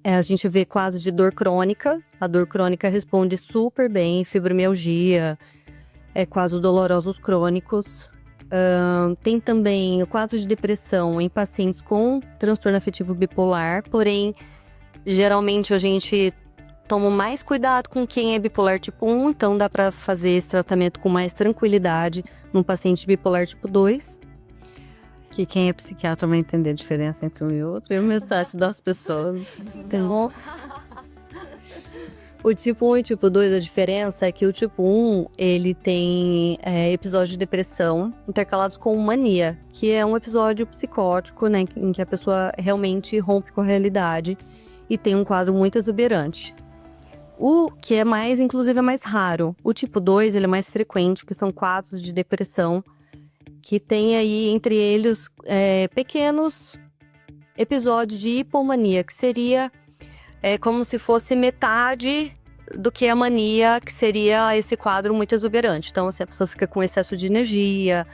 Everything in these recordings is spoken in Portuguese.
A gente vê quadros de dor crônica. A dor crônica responde super bem, fibromialgia, quadros dolorosos crônicos. Tem também quadros de depressão em pacientes com transtorno afetivo bipolar, porém, geralmente a gente toma mais cuidado com quem é bipolar tipo 1, então dá para fazer esse tratamento com mais tranquilidade num paciente bipolar tipo 2. Que quem é psiquiatra vai entender a diferença entre um e outro e o mensagem das pessoas. Então, o tipo 1 e o tipo 2, a diferença é que o tipo 1, ele tem episódios de depressão intercalados com mania, que é um episódio psicótico, né, em que a pessoa realmente rompe com a realidade e tem um quadro muito exuberante. O que é mais, inclusive, é mais raro. O tipo 2, ele é mais frequente, que são quadros de depressão, que tem aí entre eles pequenos episódios de hipomania, que seria como se fosse metade do que a mania, que seria esse quadro muito exuberante. Então, assim, a pessoa fica com excesso de energia,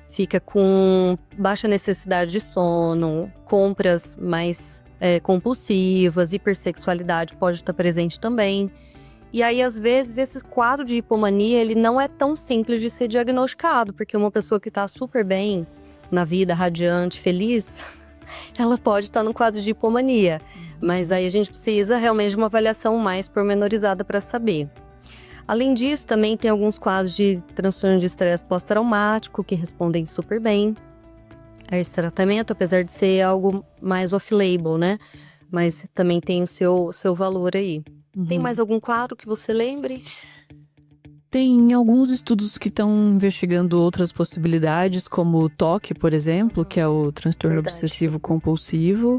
fica com baixa necessidade de sono, compras mais compulsivas, hipersexualidade pode estar presente também. E aí, às vezes, esse quadro de hipomania, ele não é tão simples de ser diagnosticado, porque uma pessoa que está super bem na vida, radiante, feliz, ela pode estar no quadro de hipomania. Mas aí a gente precisa realmente de uma avaliação mais pormenorizada para saber. Além disso, também tem alguns quadros de transtorno de estresse pós-traumático que respondem super bem a esse tratamento, apesar de ser algo mais off-label, né? Mas também tem o seu valor aí. Tem mais algum quadro que você lembre? Tem alguns estudos que estão investigando outras possibilidades, como o TOC, por exemplo, que é o transtorno obsessivo compulsivo.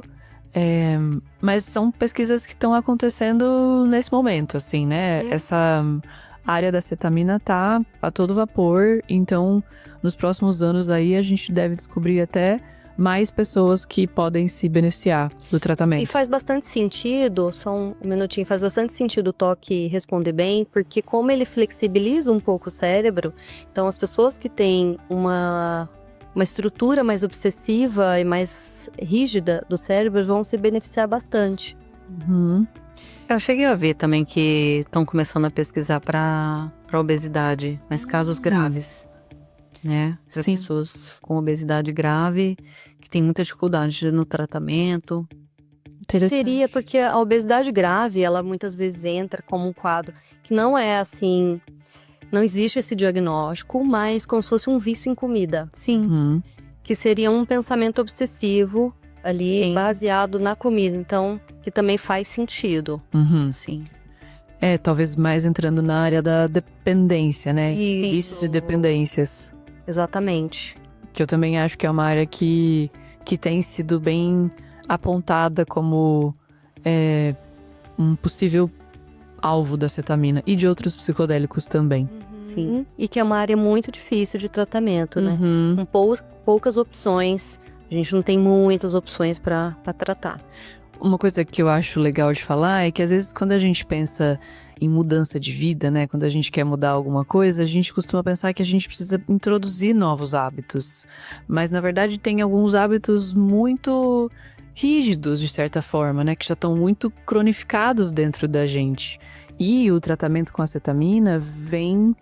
Mas são pesquisas que estão acontecendo nesse momento, assim, né? Essa área da cetamina tá a todo vapor, então nos próximos anos aí a gente deve descobrir até mais pessoas que podem se beneficiar do tratamento. E faz bastante sentido, só um minutinho, faz bastante sentido o toque responder bem, porque como ele flexibiliza um pouco o cérebro, então as pessoas que têm uma estrutura mais obsessiva e mais rígida do cérebro vão se beneficiar bastante. Eu cheguei a ver também que estão começando a pesquisar para obesidade, mas casos graves, né? As pessoas com obesidade grave, que tem muita dificuldade no tratamento. Seria porque a obesidade grave, ela muitas vezes entra como um quadro que não é assim, não existe esse diagnóstico, mas como se fosse um vício em comida. Sim. Que seria um pensamento obsessivo ali, baseado na comida. Então, que também faz sentido. Sim. Talvez mais entrando na área da dependência, né? Isso. Vícios e dependências. Exatamente. Que eu também acho que é uma área que tem sido bem apontada como um possível alvo da cetamina e de outros psicodélicos também. Sim. E que é uma área muito difícil de tratamento, né? Com poucas opções. A gente não tem muitas opções para tratar. Uma coisa que eu acho legal de falar é que às vezes quando a gente pensa em mudança de vida, né? Quando a gente quer mudar alguma coisa, a gente costuma pensar que a gente precisa introduzir novos hábitos. Mas na verdade tem alguns hábitos muito rígidos, de certa forma, né? Que já estão muito cronificados dentro da gente. E o tratamento com a cetamina vem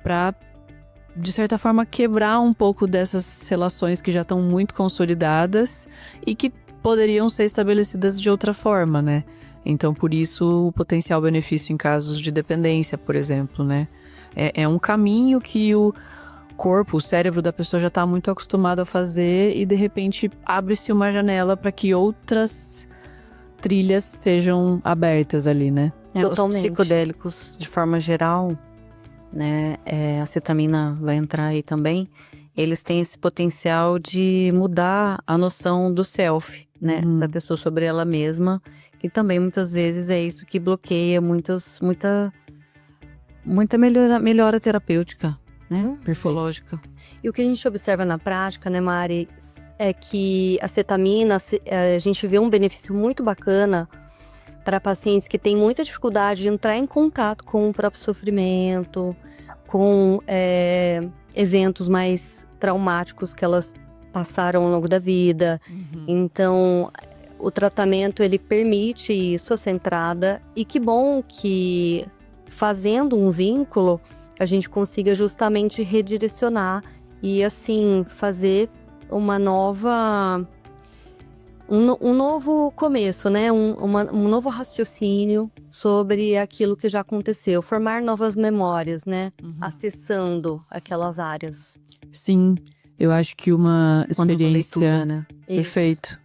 para, de certa forma, quebrar um pouco dessas relações que já estão muito consolidadas e que poderiam ser estabelecidas de outra forma, né? Então, por isso, o potencial benefício em casos de dependência, por exemplo, né? É um caminho que o corpo, o cérebro da pessoa já está muito acostumado a fazer e, de repente, abre-se uma janela para que outras trilhas sejam abertas ali, né? Os psicodélicos, de forma geral, né? A cetamina vai entrar aí também. Eles têm esse potencial de mudar a noção do self, né? Da pessoa sobre ela mesma. E também, muitas vezes, é isso que bloqueia muita melhora terapêutica, né? Morfológica. E o que a gente observa na prática, né, Mari, é que a cetamina, a gente vê um benefício muito bacana para pacientes que têm muita dificuldade de entrar em contato com o próprio sofrimento, com eventos mais traumáticos que elas passaram ao longo da vida. Então, o tratamento ele permite isso, essa entrada, e que bom que fazendo um vínculo a gente consiga justamente redirecionar e assim fazer uma nova um novo começo, né? Um novo raciocínio sobre aquilo que já aconteceu, formar novas memórias, né? Acessando aquelas áreas. Sim, eu acho que uma Quando experiência leitura, né? perfeito.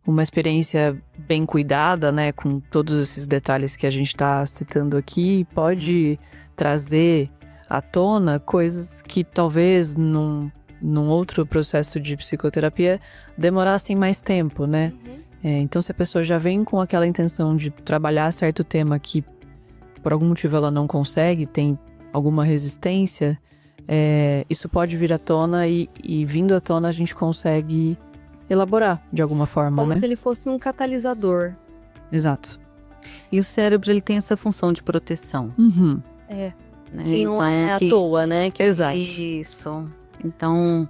Uma experiência bem cuidada, né, com todos esses detalhes que a gente está citando aqui, pode trazer à tona coisas que talvez num outro processo de psicoterapia demorassem mais tempo, né? Então, se a pessoa já vem com aquela intenção de trabalhar certo tema que por algum motivo ela não consegue, tem alguma resistência, isso pode vir à tona e vindo à tona a gente consegue elaborar de alguma forma, Como né? se ele fosse um catalisador. Exato. E o cérebro, ele tem essa função de proteção. É. Né? Que não é à que- toa, né? Exato. Isso. Então,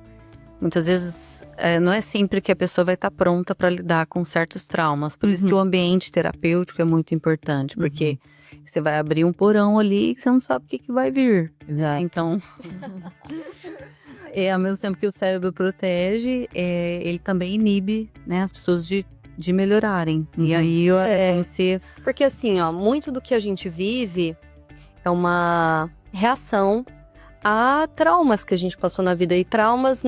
muitas vezes, não é sempre que a pessoa vai estar pronta para lidar com certos traumas. Por isso que o ambiente terapêutico é muito importante, porque você vai abrir um porão ali que você não sabe o que vai vir. Exato. Então, ao mesmo tempo que o cérebro protege, ele também inibe, né, as pessoas de melhorarem. E aí, Porque assim, ó, muito do que a gente vive é uma reação a traumas que a gente passou na vida. E traumas,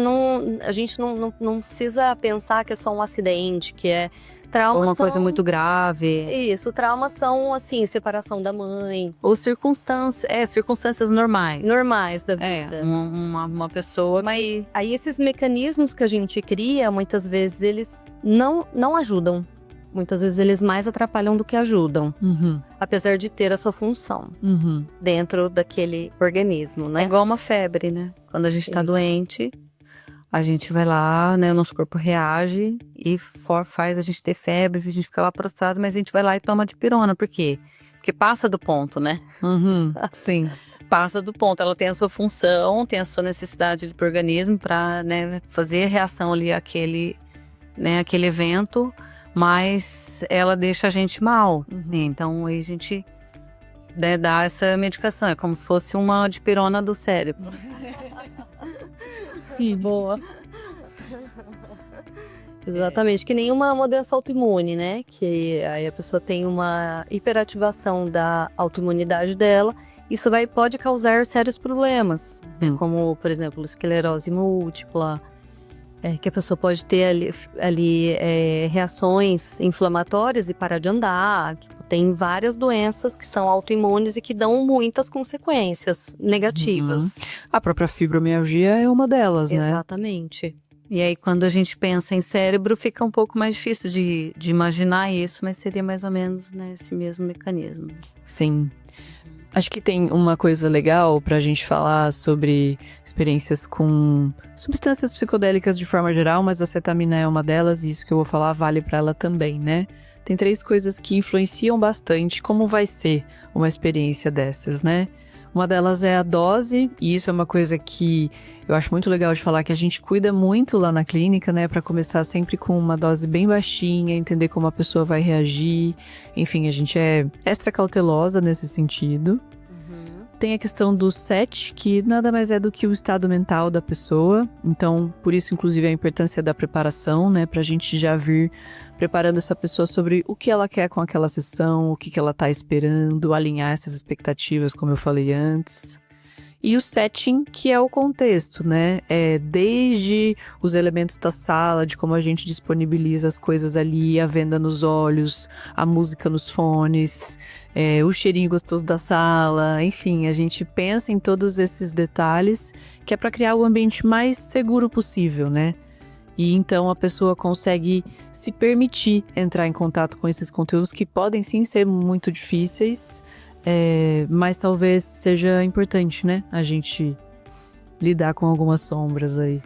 a gente não precisa pensar que é só um acidente, que é traumas. uma coisa muito grave. Isso, traumas são, assim, separação da mãe. Ou circunstâncias normais. Normais da vida. Uma pessoa. Mas aí esses mecanismos que a gente cria, muitas vezes eles não ajudam. Muitas vezes eles mais atrapalham do que ajudam. Apesar de ter a sua função dentro daquele organismo, É né? igual uma febre, né? Quando a gente tá Isso. doente, a gente vai lá, né? O nosso corpo reage e faz a gente ter febre, a gente fica lá prostrado, mas a gente vai lá e toma dipirona. Por quê? Porque passa do ponto, né? Sim. Passa do ponto. Ela tem a sua função, tem a sua necessidade pro organismo para, né, fazer a reação ali àquele evento, mas ela deixa a gente mal. Né? Então aí a gente dá essa medicação. É como se fosse uma dipirona do cérebro. Sim, boa. Exatamente, que nem uma doença autoimune, né? Que aí a pessoa tem uma hiperativação da autoimunidade dela. Isso pode causar sérios problemas, né? Como, por exemplo, esclerose múltipla, que a pessoa pode ter ali reações inflamatórias e parar de andar. Tipo, tem várias doenças que são autoimunes e que dão muitas consequências negativas. A própria fibromialgia é uma delas, né? Exatamente. E aí, quando a gente pensa em cérebro, fica um pouco mais difícil de imaginar isso, mas seria mais ou menos, né, esse mesmo mecanismo. Sim. Acho que tem uma coisa legal pra gente falar sobre experiências com substâncias psicodélicas de forma geral, mas a cetamina é uma delas e isso que eu vou falar vale pra ela também, né? Tem 3 coisas que influenciam bastante como vai ser uma experiência dessas, né? Uma delas é a dose, e isso é uma coisa que eu acho muito legal de falar, que a gente cuida muito lá na clínica, né? Pra começar sempre com uma dose bem baixinha, entender como a pessoa vai reagir. Enfim, a gente é extra cautelosa nesse sentido. Tem a questão do SET, que nada mais é do que o estado mental da pessoa. Então, por isso, inclusive, a importância da preparação, né? Pra gente já vir preparando essa pessoa sobre o que ela quer com aquela sessão, o que ela tá esperando, alinhar essas expectativas, como eu falei antes. E o setting, que é o contexto, né? Desde os elementos da sala, de como a gente disponibiliza as coisas ali, a venda nos olhos, a música nos fones, o cheirinho gostoso da sala, enfim, a gente pensa em todos esses detalhes, que é para criar o ambiente mais seguro possível, né? E então a pessoa consegue se permitir entrar em contato com esses conteúdos que podem sim ser muito difíceis, mas talvez seja importante, né? A gente lidar com algumas sombras aí.